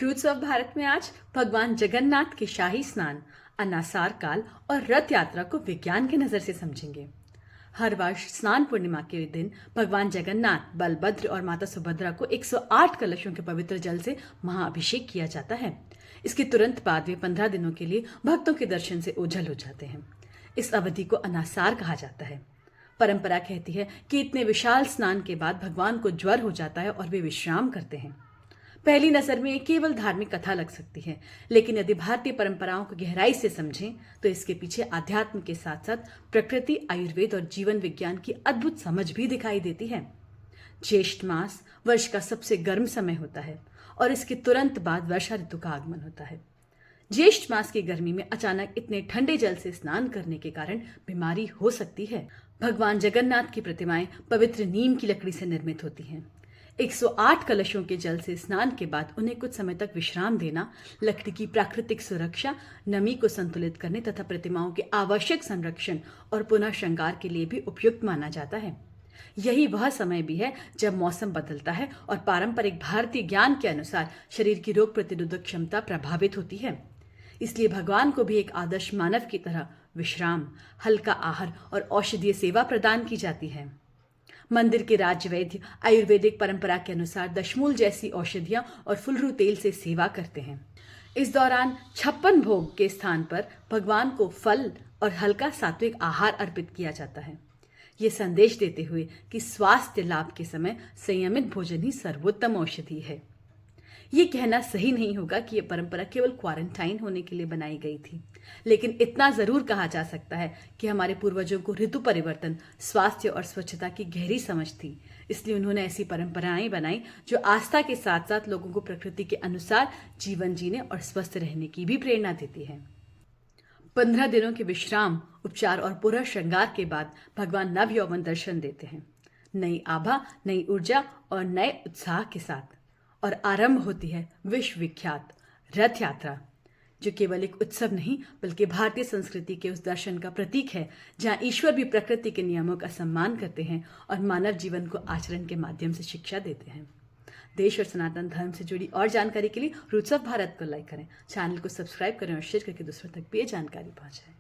Roots of Bharat में आज भगवान जगन्नाथ के शाही स्नान, अनासार काल और रथ यात्रा को विज्ञान की नजर से समझेंगे। हर वर्ष स्नान पूर्णिमा के दिन भगवान जगन्नाथ, बलभद्र और माता सुभद्रा को 108 कलशों के पवित्र जल से महाअभिषेक किया जाता है। इसके तुरंत बाद वे 15 दिनों के लिए भक्तों के दर्शन से ओझल हो जाते हैं। इस अवधि को अनासार कहा जाता है। परंपरा कहती है कि इतने विशाल स्नान के बाद भगवान को ज्वर हो जाता है और वे विश्राम करते हैं। पहली नजर में केवल धार्मिक कथा लग सकती है, लेकिन यदि भारतीय परंपराओं को गहराई से समझें तो इसके पीछे आध्यात्म के साथ साथ प्रकृति, आयुर्वेद और जीवन विज्ञान की अद्भुत समझ भी दिखाई देती है। ज्येष्ठ मास वर्ष का सबसे गर्म समय होता है और इसके तुरंत बाद वर्षा ऋतु का आगमन होता है। ज्येष्ठ मास की गर्मी में अचानक इतने ठंडे जल से स्नान करने के कारण बीमारी हो सकती है। भगवान जगन्नाथ की प्रतिमाएं पवित्र नीम की लकड़ी से निर्मित होती हैं। 108 कलशों के जल से स्नान के बाद उन्हें कुछ समय तक विश्राम देना लकड़ी की प्राकृतिक सुरक्षा, नमी को संतुलित करने तथा प्रतिमाओं के आवश्यक संरक्षण और पुनः श्रृंगार के लिए भी उपयुक्त माना जाता है। यही वह समय भी है जब मौसम बदलता है और पारंपरिक भारतीय ज्ञान के अनुसार शरीर की रोग प्रतिरोधक क्षमता प्रभावित होती है। इसलिए भगवान को भी एक आदर्श मानव की तरह विश्राम, हल्का आहार और औषधीय सेवा प्रदान की जाती है। मंदिर के राजवैद्य आयुर्वेदिक परंपरा के अनुसार दशमूल जैसी औषधियां और फुलरू तेल से सेवा करते हैं। इस दौरान 56 भोग के स्थान पर भगवान को फल और हल्का सात्विक आहार अर्पित किया जाता है। ये संदेश देते हुए कि स्वास्थ्य लाभ के समय संयमित भोजन ही सर्वोत्तम औषधि है। ये कहना सही नहीं होगा कि यह परंपरा केवल क्वारंटाइन होने के लिए बनाई गई थी, लेकिन इतना जरूर कहा जा सकता है कि हमारे पूर्वजों को ऋतु परिवर्तन, स्वास्थ्य और स्वच्छता की गहरी समझ थी। इसलिए उन्होंने ऐसी परंपराएं बनाई जो आस्था के साथ साथ लोगों को प्रकृति के अनुसार जीवन जीने और स्वस्थ रहने की भी प्रेरणा देती है। 15 दिनों के विश्राम, उपचार और पूरा श्रृंगार के बाद भगवान नव यौवन दर्शन देते हैं, नई आभा, नई ऊर्जा और नए उत्साह के साथ। और आरंभ होती है विश्व विख्यात रथ यात्रा, जो केवल एक उत्सव नहीं बल्कि भारतीय संस्कृति के उस दर्शन का प्रतीक है जहां ईश्वर भी प्रकृति के नियमों का सम्मान करते हैं और मानव जीवन को आचरण के माध्यम से शिक्षा देते हैं। देश और सनातन धर्म से जुड़ी और जानकारी के लिए रूट्स ऑफ भारत को लाइक करें, चैनल को सब्सक्राइब करें और शेयर करके दूसरों तक भी ये जानकारी पहुंचाएं।